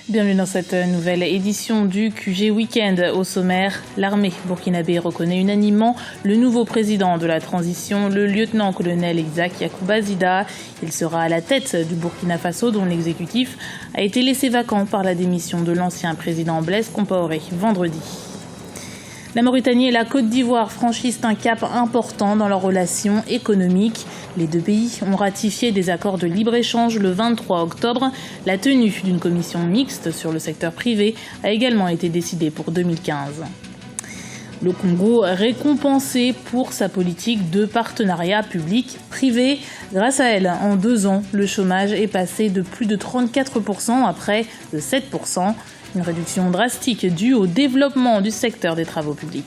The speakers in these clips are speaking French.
Bienvenue dans cette nouvelle édition du QG Weekend. Au sommaire, l'armée burkinabé reconnaît unanimement le nouveau président de la transition, le lieutenant-colonel Isaac Yacouba Zida. Il sera à la tête du Burkina Faso, dont l'exécutif a été laissé vacant par la démission de l'ancien président Blaise Compaoré vendredi. La Mauritanie et la Côte d'Ivoire franchissent un cap important dans leurs relations économiques. Les deux pays ont ratifié des accords de libre-échange le 23 octobre. La tenue d'une commission mixte sur le secteur privé a également été décidée pour 2015. Le Congo récompensé pour sa politique de partenariat public-privé. Grâce à elle, en 2 ans, le chômage est passé de plus de 34% à près de 7%. Une réduction drastique due au développement du secteur des travaux publics.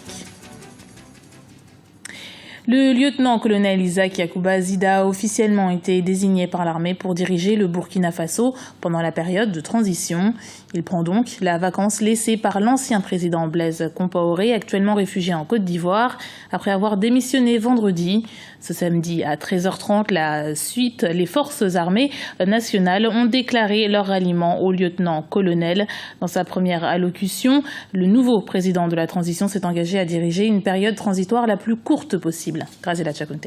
Le lieutenant-colonel Isaac Yacouba Zida a officiellement été désigné par l'armée pour diriger le Burkina Faso pendant la période de transition. Il prend donc la vacance laissée par l'ancien président Blaise Compaoré, actuellement réfugié en Côte d'Ivoire, après avoir démissionné vendredi. Ce samedi à 13h30, les forces armées nationales ont déclaré leur ralliement au lieutenant-colonel. Dans sa première allocution, le nouveau président de la transition s'est engagé à diriger une période transitoire la plus courte possible. Graziella Chakunte.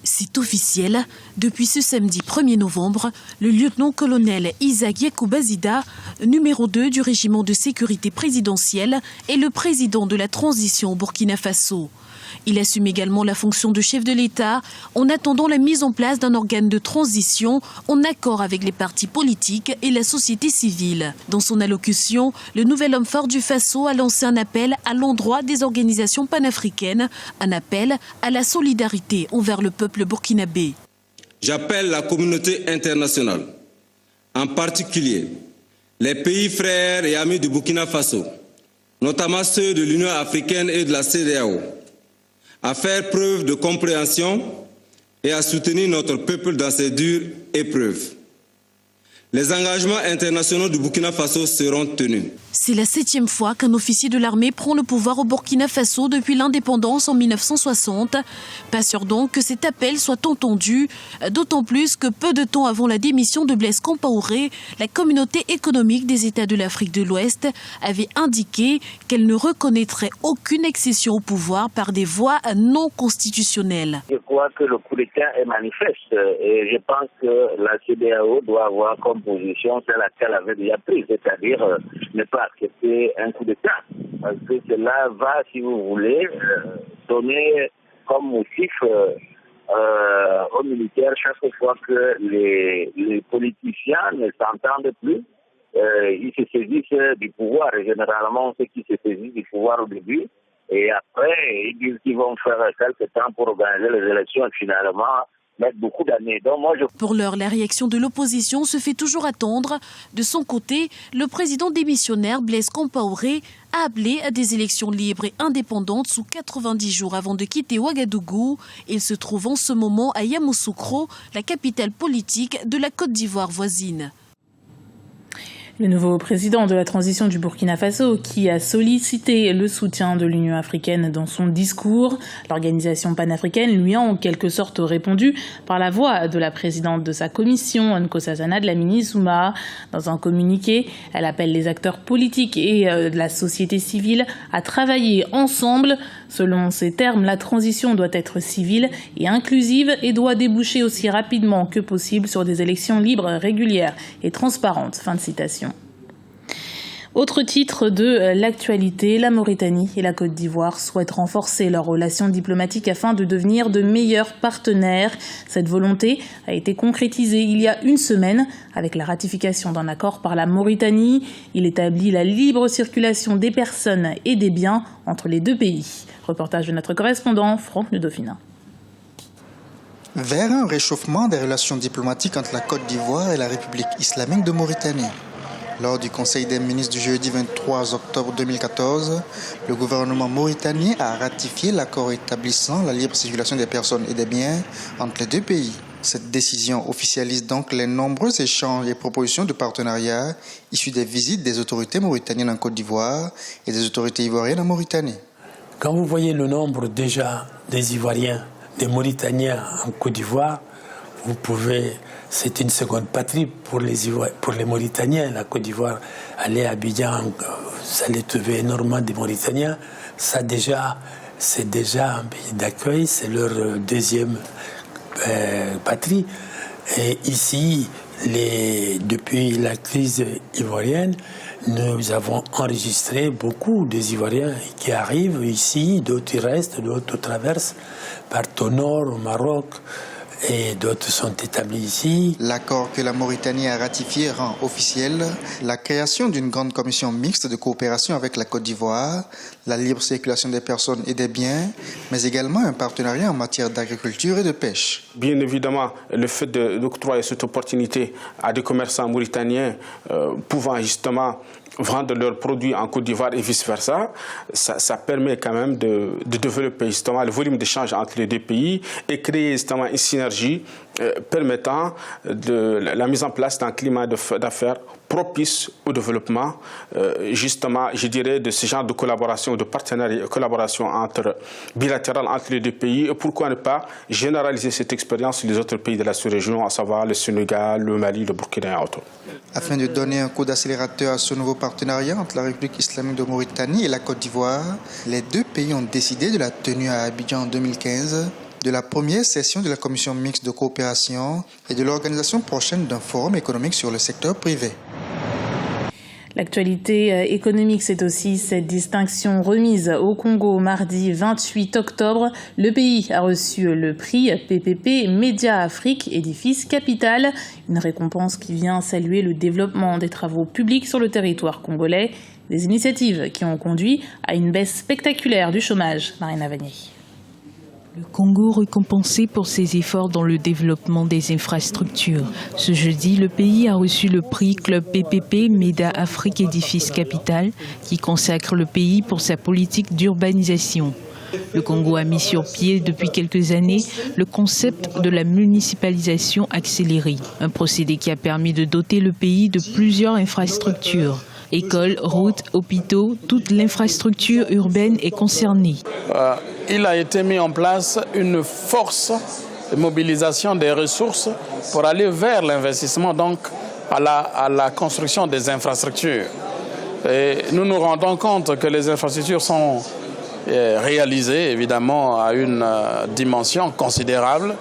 C'est officiel. Depuis ce samedi 1er novembre, le lieutenant-colonel Isaac Yacouba Zida, numéro 2 du régiment de sécurité présidentielle, est le président de la transition au Burkina Faso. Il assume également la fonction de chef de l'État en attendant la mise en place d'un organe de transition en accord avec les partis politiques et la société civile. Dans son allocution, le nouvel homme fort du Faso a lancé un appel à l'endroit des organisations panafricaines, un appel à la solidarité envers le peuple burkinabé. J'appelle la communauté internationale, en particulier les pays frères et amis du Burkina Faso, notamment ceux de l'Union africaine et de la CEDEAO, à faire preuve de compréhension et à soutenir notre peuple dans ces dures épreuves. Les engagements internationaux du Burkina Faso seront tenus. C'est la 7e fois qu'un officier de l'armée prend le pouvoir au Burkina Faso depuis l'indépendance en 1960. Pas sûr donc que cet appel soit entendu, d'autant plus que peu de temps avant la démission de Blaise Compaoré, la communauté économique des États de l'Afrique de l'Ouest avait indiqué qu'elle ne reconnaîtrait aucune accession au pouvoir par des voies non constitutionnelles. Je crois que le coup d'État est manifeste et je pense que la CEDEAO doit avoir comme position celle à laquelle elle avait déjà prise, c'est-à-dire ne pas accepter un coup d'État. Parce que cela va, si vous voulez, donner comme motif aux militaires chaque fois que les politiciens ne s'entendent plus. Ils se saisissent du pouvoir. Et généralement, ceux qui se saisissent du pouvoir au début, et après, ils disent qu'ils vont faire quelque temps pour organiser les élections et finalement mettre beaucoup d'années. Pour l'heure, la réaction de l'opposition se fait toujours attendre. De son côté, le président démissionnaire Blaise Compaoré a appelé à des élections libres et indépendantes sous 90 jours avant de quitter Ouagadougou. Il se trouve en ce moment à Yamoussoukro, la capitale politique de la Côte d'Ivoire voisine. Le nouveau président de la transition du Burkina Faso, qui a sollicité le soutien de l'Union africaine dans son discours. L'organisation panafricaine lui a en quelque sorte répondu par la voix de la présidente de sa commission, Nkosazana Dlamini Zuma. Dans un communiqué, elle appelle les acteurs politiques et de la société civile à travailler ensemble. Selon ses termes, la transition doit être civile et inclusive et doit déboucher aussi rapidement que possible sur des élections libres, régulières et transparentes. Fin de citation. Autre titre de l'actualité, la Mauritanie et la Côte d'Ivoire souhaitent renforcer leurs relations diplomatiques afin de devenir de meilleurs partenaires. Cette volonté a été concrétisée il y a une semaine avec la ratification d'un accord par la Mauritanie. Il établit la libre circulation des personnes et des biens entre les deux pays. Reportage de notre correspondant Franck Nudofina. Vers un réchauffement des relations diplomatiques entre la Côte d'Ivoire et la République islamique de Mauritanie. Lors du Conseil des ministres du jeudi 23 octobre 2014, le gouvernement mauritanien a ratifié l'accord établissant la libre circulation des personnes et des biens entre les deux pays. Cette décision officialise donc les nombreux échanges et propositions de partenariat issus des visites des autorités mauritaniennes en Côte d'Ivoire et des autorités ivoiriennes en Mauritanie. Quand vous voyez le nombre déjà des Ivoiriens, des Mauritaniens en Côte d'Ivoire, c'est une seconde patrie pour les Mauritaniens. La Côte d'Ivoire, aller à Abidjan, ça allait trouver énormément de Mauritaniens. C'est déjà un pays d'accueil, c'est leur deuxième patrie. Et ici, depuis la crise ivoirienne, nous avons enregistré beaucoup des Ivoiriens qui arrivent ici, d'autres y restent, d'autres traversent, partent au nord, au Maroc, et d'autres sont établis ici. L'accord que la Mauritanie a ratifié rend officiel la création d'une grande commission mixte de coopération avec la Côte d'Ivoire, la libre circulation des personnes et des biens, mais également un partenariat en matière d'agriculture et de pêche. Bien évidemment, le fait d'octroyer cette opportunité à des commerçants mauritaniens pouvant justement vendre leurs produits en Côte d'Ivoire et vice-versa, ça permet quand même de développer justement le volume d'échange entre les deux pays et créer justement une synergie permettant la mise en place d'un climat d'affaires propice au développement, justement, je dirais, de ce genre de collaboration, de partenariat, collaboration bilatérale entre les deux pays. Et pourquoi ne pas généraliser cette expérience sur les autres pays de la sous-région, à savoir le Sénégal, le Mali, le Burkina et autres. Afin de donner un coup d'accélérateur à ce nouveau partenariat entre la République islamique de Mauritanie et la Côte d'Ivoire, les deux pays ont décidé de la tenue à Abidjan en 2015 de la première session de la commission mixte de coopération et de l'organisation prochaine d'un forum économique sur le secteur privé. L'actualité économique, c'est aussi cette distinction remise au Congo mardi 28 octobre. Le pays a reçu le prix PPP Média Afrique Édifice Capital, une récompense qui vient saluer le développement des travaux publics sur le territoire congolais, des initiatives qui ont conduit à une baisse spectaculaire du chômage. Marina Vanier. Le Congo récompensé pour ses efforts dans le développement des infrastructures. Ce jeudi, le pays a reçu le prix Club PPP MEDA Afrique Édifice Capital qui consacre le pays pour sa politique d'urbanisation. Le Congo a mis sur pied depuis quelques années le concept de la municipalisation accélérée, un procédé qui a permis de doter le pays de plusieurs infrastructures. Écoles, routes, hôpitaux, toute l'infrastructure urbaine est concernée. Il a été mis en place une force de mobilisation des ressources pour aller vers l'investissement, donc à la construction des infrastructures. Et nous nous rendons compte que les infrastructures sont réalisées, évidemment, à une dimension considérable.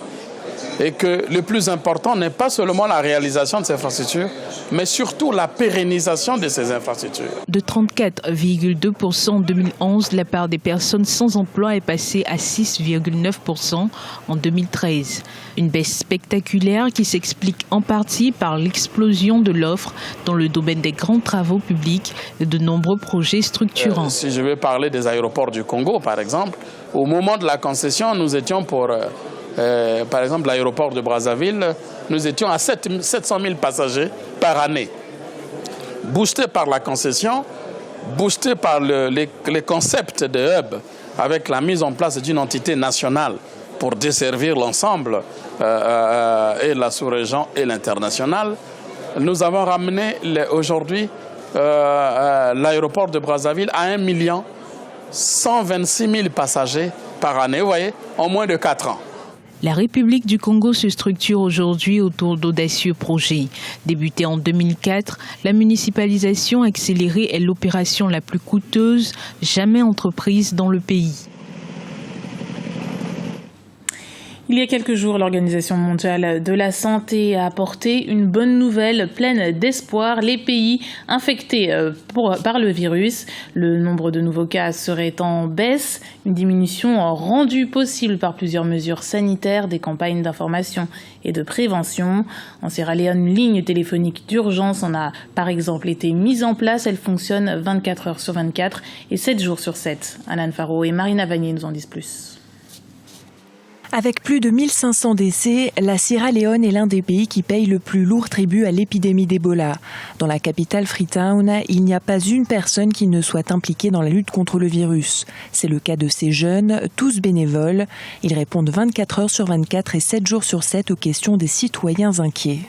Et que le plus important n'est pas seulement la réalisation de ces infrastructures, mais surtout la pérennisation de ces infrastructures. De 34,2% en 2011, la part des personnes sans emploi est passée à 6,9% en 2013. Une baisse spectaculaire qui s'explique en partie par l'explosion de l'offre dans le domaine des grands travaux publics et de nombreux projets structurants. Si je veux parler des aéroports du Congo, par exemple, au moment de la concession, nous étions pour... par exemple, l'aéroport de Brazzaville, nous étions à 700 000 passagers par année. Boosté par la concession, boosté par les concepts de hub, avec la mise en place d'une entité nationale pour desservir l'ensemble et la sous-région et l'international, nous avons ramené aujourd'hui l'aéroport de Brazzaville à 1 126 000 passagers par année, vous voyez, en moins de 4 ans. La République du Congo se structure aujourd'hui autour d'audacieux projets. Débutée en 2004, la municipalisation accélérée est l'opération la plus coûteuse jamais entreprise dans le pays. Il y a quelques jours, l'Organisation mondiale de la santé a apporté une bonne nouvelle pleine d'espoir. Les pays infectés par le virus, le nombre de nouveaux cas serait en baisse. Une diminution rendue possible par plusieurs mesures sanitaires, des campagnes d'information et de prévention. En Sierra Leone, une ligne téléphonique d'urgence en a par exemple été mise en place. Elle fonctionne 24 heures sur 24 et 7 jours sur 7. Alan Faro et Marina Vanier nous en disent plus. Avec plus de 1500 décès, la Sierra Leone est l'un des pays qui paye le plus lourd tribut à l'épidémie d'Ebola. Dans la capitale Freetown, il n'y a pas une personne qui ne soit impliquée dans la lutte contre le virus. C'est le cas de ces jeunes, tous bénévoles. Ils répondent 24 heures sur 24 et 7 jours sur 7 aux questions des citoyens inquiets.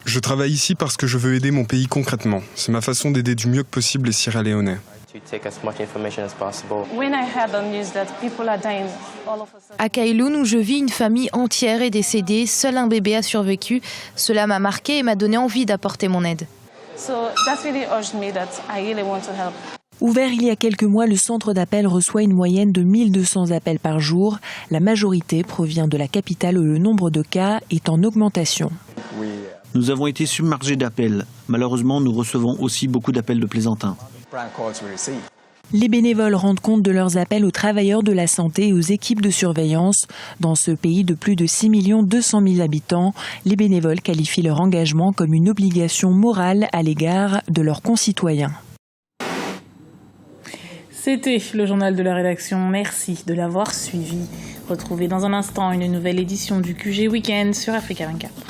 Je travaille ici parce que je veux aider mon pays concrètement. C'est ma façon d'aider du mieux que possible les Sierra-Léonais. À Kowloon, où je vis, une famille entière est décédée, seul un bébé a survécu. Cela m'a marqué et m'a donné envie d'apporter mon aide. Ouvert il y a quelques mois, le centre d'appel reçoit une moyenne de 1200 appels par jour. La majorité provient de la capitale où le nombre de cas est en augmentation. Nous avons été submergés d'appels. Malheureusement, nous recevons aussi beaucoup d'appels de plaisantins. Les bénévoles rendent compte de leurs appels aux travailleurs de la santé et aux équipes de surveillance. Dans ce pays de plus de 6 200 000 habitants, les bénévoles qualifient leur engagement comme une obligation morale à l'égard de leurs concitoyens. C'était le journal de la rédaction. Merci de l'avoir suivi. Retrouvez dans un instant une nouvelle édition du QG Week-end sur Africa 24.